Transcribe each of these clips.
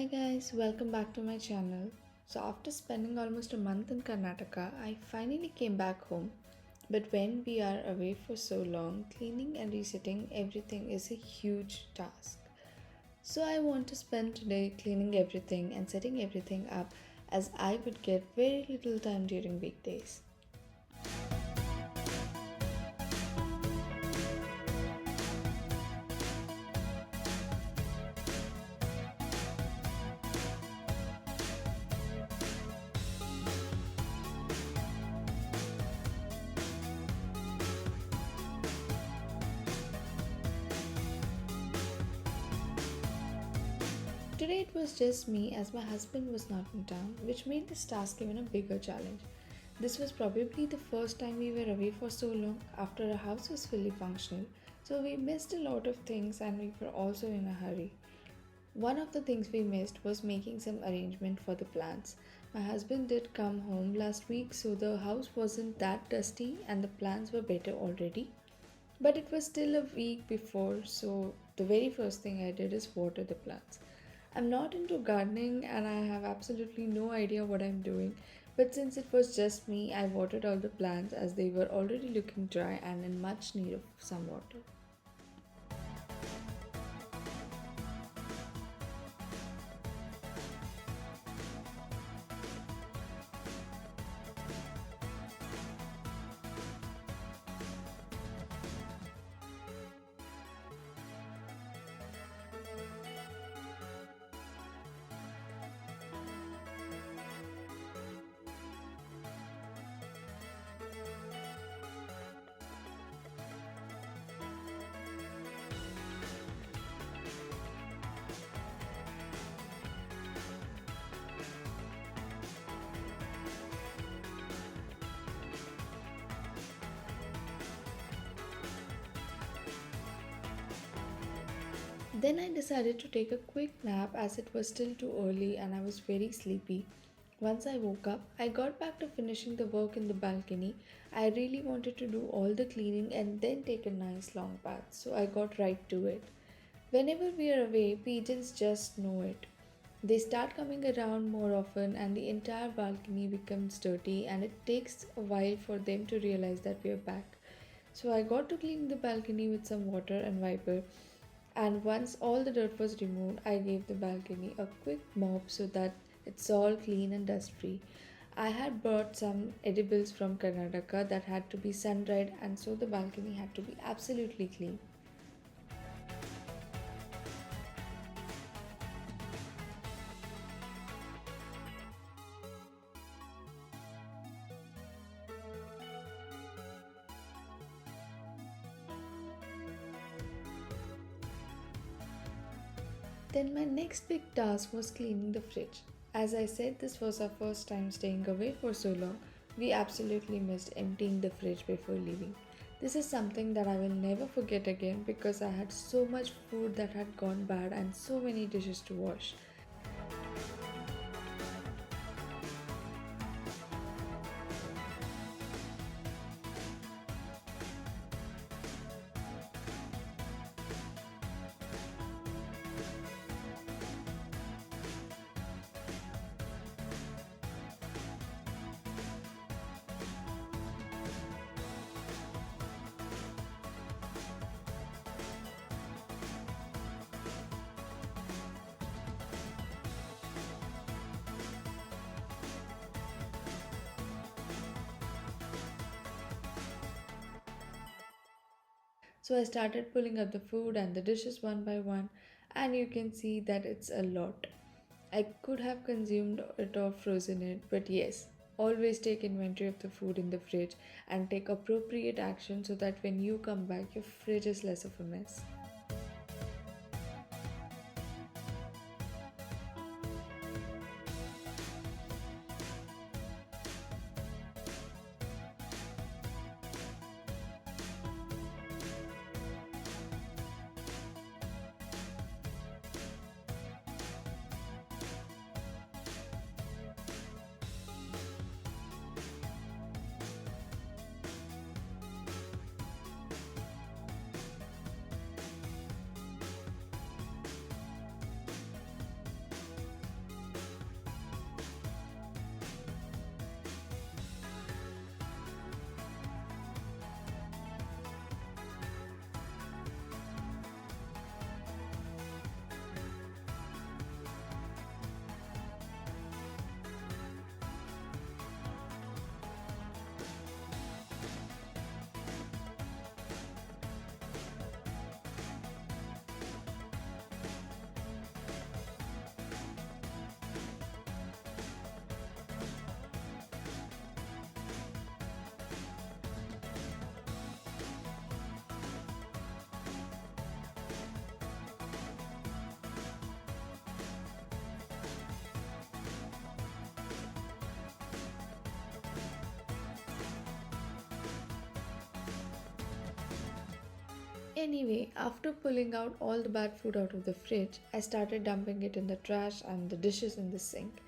Hi guys, welcome back to my channel. So after spending almost a month in Karnataka, I finally came back home. But when we are away for so long, cleaning and resetting everything is a huge task. So I want to spend today cleaning everything and setting everything up as I would get very little time during weekdays. Today it was just me as my husband was not in town, which made this task even a bigger challenge. This was probably the first time we were away for so long after our house was fully functional, so we missed a lot of things and we were also in a hurry. One of the things we missed was making some arrangement for the plants. My husband did come home last week, so the house wasn't that dusty and the plants were better already. But it was still a week before, so the very first thing I did is water the plants. I'm not into gardening and I have absolutely no idea what I'm doing, but since it was just me, I watered all the plants as they were already looking dry and in much need of some water. Then I decided to take a quick nap as it was still too early and I was very sleepy. Once I woke up, I got back to finishing the work in the balcony. I really wanted to do all the cleaning and then take a nice long bath, so I got right to it. Whenever we are away, pigeons just know it. They start coming around more often, and the entire balcony becomes dirty, and it takes a while for them to realize that we are back. So I got to clean the balcony with some water and wiper, and once all the dirt was removed, I gave the balcony a quick mop so that it's all clean and dust free. I had brought some edibles from Karnataka that had to be sun dried, and so the balcony had to be absolutely clean. Then my next big task was cleaning the fridge. As I said, this was our first time staying away for so long. We absolutely missed emptying the fridge before leaving. This is something that I will never forget again because I had so much food that had gone bad and so many dishes to wash. So I started pulling up the food and the dishes one by one, and you can see that it's a lot. I could have consumed it or frozen it, but yes, always take inventory of the food in the fridge and take appropriate action so that when you come back, your fridge is less of a mess. Anyway, after pulling out all the bad food out of the fridge, I started dumping it in the trash and the dishes in the sink.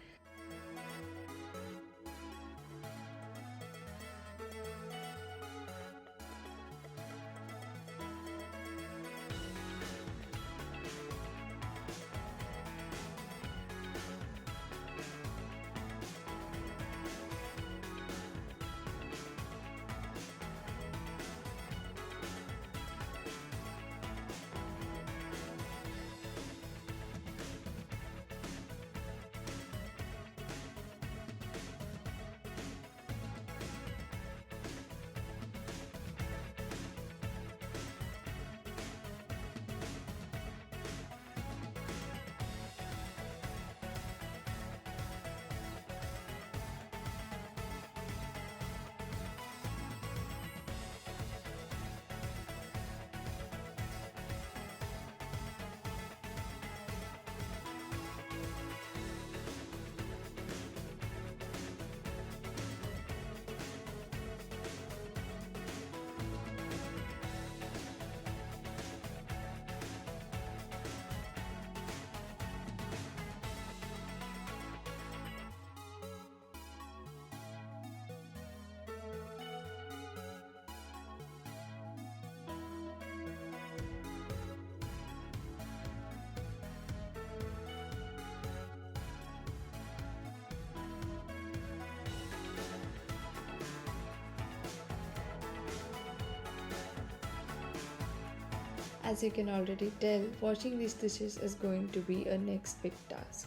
As you can already tell, washing these dishes is going to be a next big task.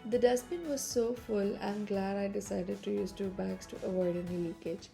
The dustbin was so full, I'm glad I decided to use two bags to avoid any leakage.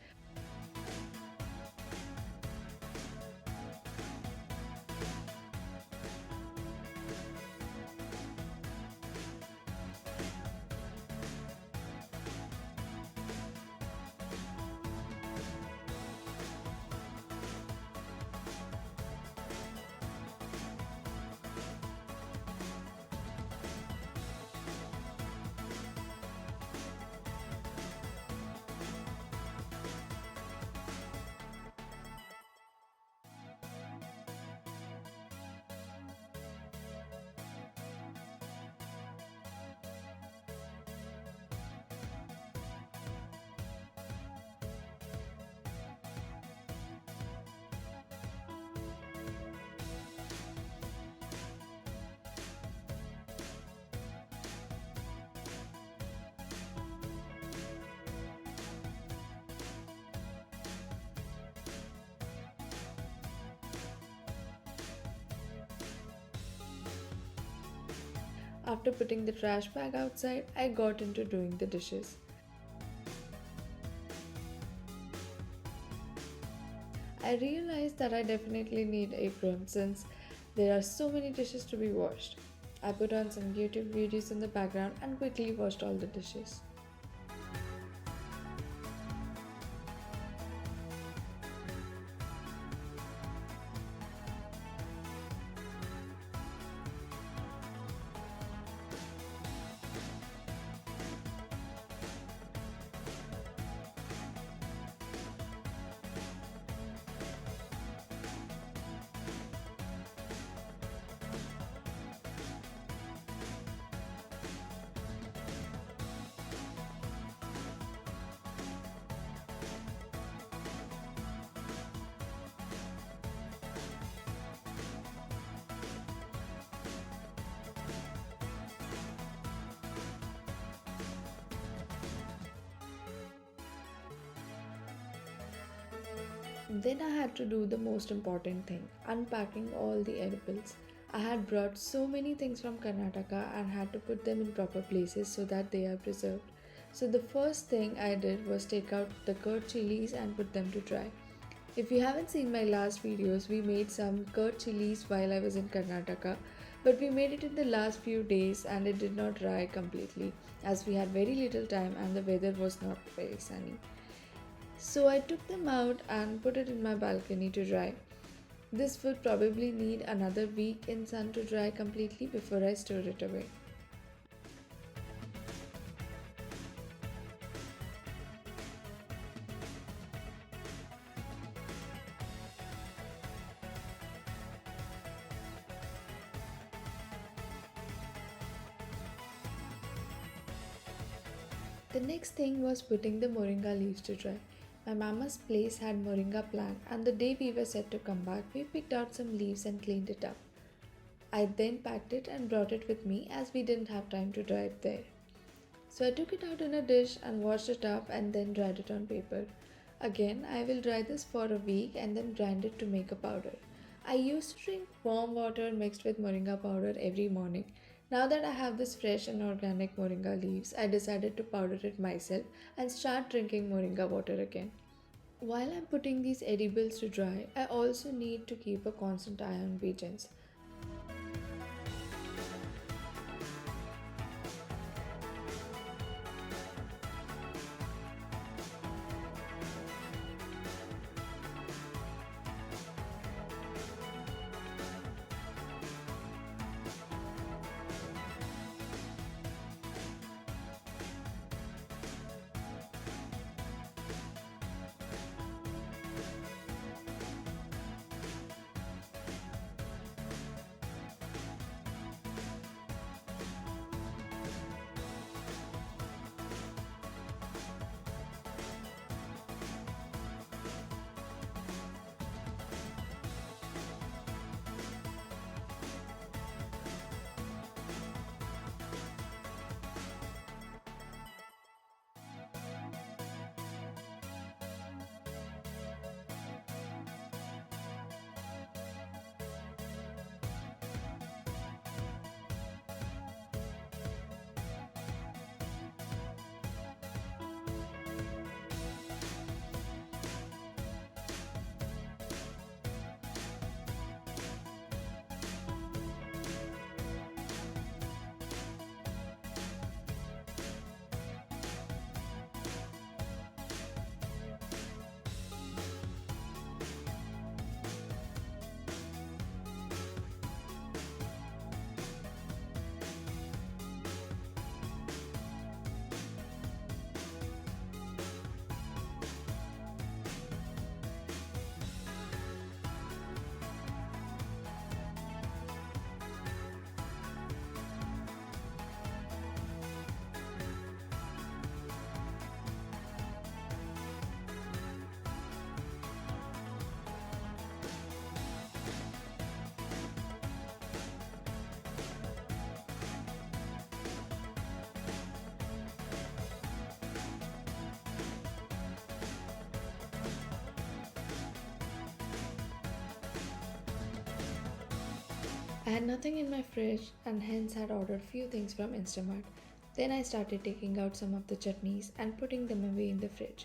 After putting the trash bag outside, I got into doing the dishes. I realized that I definitely need apron since there are so many dishes to be washed. I put on some YouTube videos in the background and quickly washed all the dishes. Then I had to do the most important thing, unpacking all the edibles. I had brought so many things from Karnataka and had to put them in proper places so that they are preserved. So the first thing I did was take out the curd chilies and put them to dry. If you haven't seen my last videos, we made some curd chilies while I was in Karnataka, but we made it in the last few days and it did not dry completely as we had very little time and the weather was not very sunny. So I took them out and put it in my balcony to dry. This would probably need another week in sun to dry completely before I store it away. The next thing was putting the moringa leaves to dry. My mama's place had moringa plant, and the day we were set to come back, we picked out some leaves and cleaned it up. I then packed it and brought it with me as we didn't have time to dry it there. So I took it out in a dish and washed it up and then dried it on paper. Again, I will dry this for a week and then grind it to make a powder. I used to drink warm water mixed with moringa powder every morning. Now that I have this fresh and organic moringa leaves, I decided to powder it myself and start drinking moringa water again. While I'm putting these edibles to dry, I also need to keep a constant eye on pigeons. I had nothing in my fridge and hence had ordered few things from Instamart. Then I started taking out some of the chutneys and putting them away in the fridge.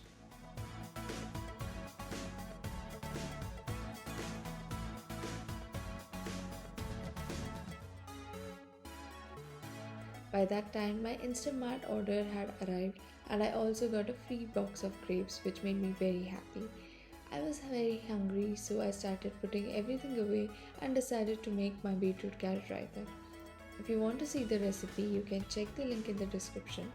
By that time, my Instamart order had arrived and I also got a free box of grapes, which made me very happy. I was very hungry, so I started putting everything away and decided to make my beetroot carrot raita. If you want to see the recipe, you can check the link in the description.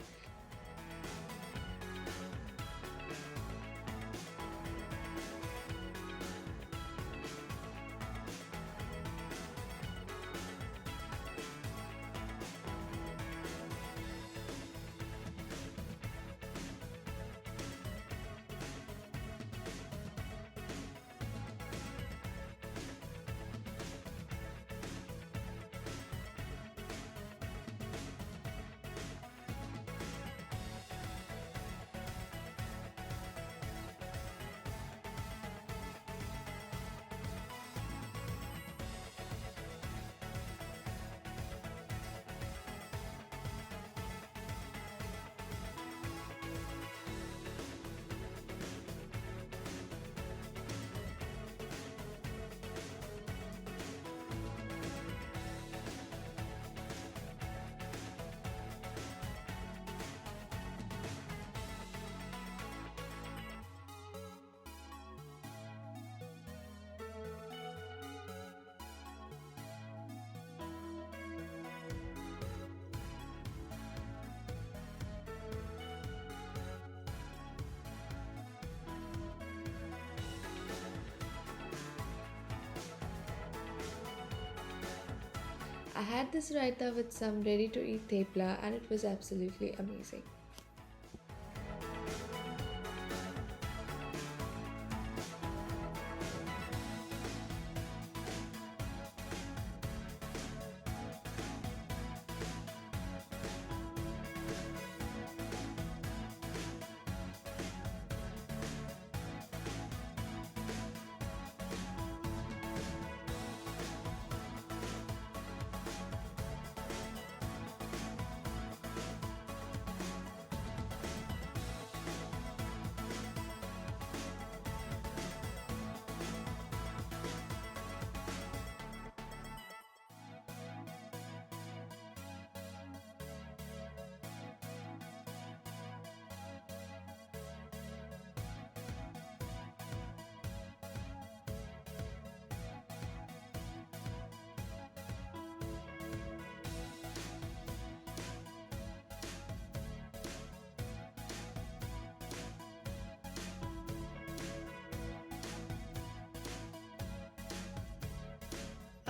I had this raita with some ready to eat thepla and it was absolutely amazing.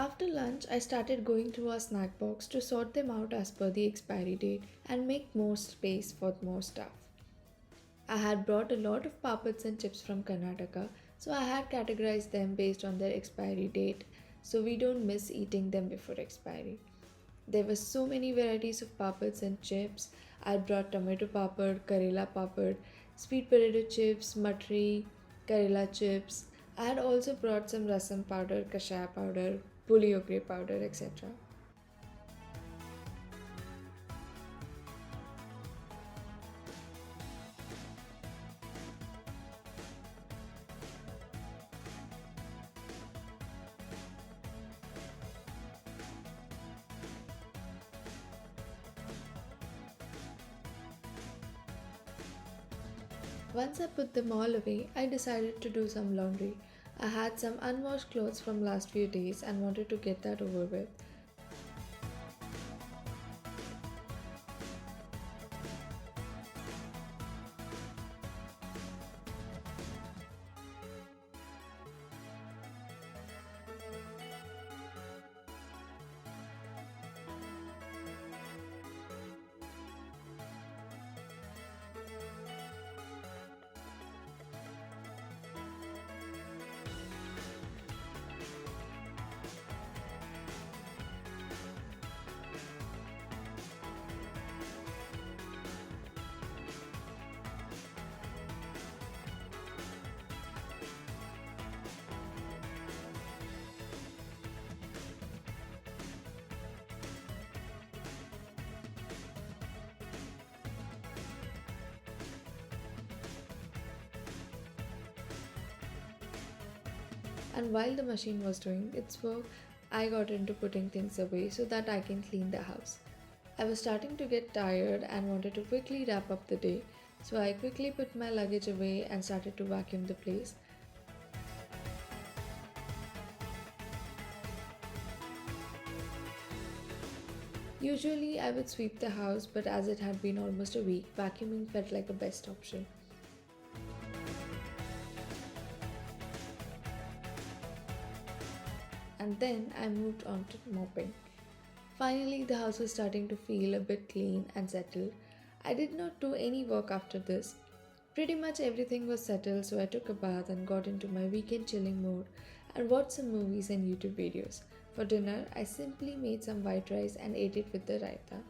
After lunch, I started going through our snack box to sort them out as per the expiry date and make more space for more stuff. I had brought a lot of papads and chips from Karnataka, so I had categorized them based on their expiry date so we don't miss eating them before expiry. There were so many varieties of papads and chips. I brought tomato papad, Karela papad, sweet potato chips, matri, Karela chips. I had also brought some rasam powder, kashaya powder, puliyogre powder, etc. Once I put them all away, I decided to do some laundry. I had some unwashed clothes from last few days and wanted to get that over with. And while the machine was doing its work, I got into putting things away so that I can clean the house. I was starting to get tired and wanted to quickly wrap up the day, so I quickly put my luggage away and started to vacuum the place. Usually, I would sweep the house, but as it had been almost a week, vacuuming felt like a best option. And then I moved on to mopping. Finally, the house was starting to feel a bit clean and settled. I did not do any work after this. Pretty much everything was settled, so I took a bath and got into my weekend chilling mode and watched some movies and YouTube videos. For dinner, I simply made some white rice and ate it with the raita.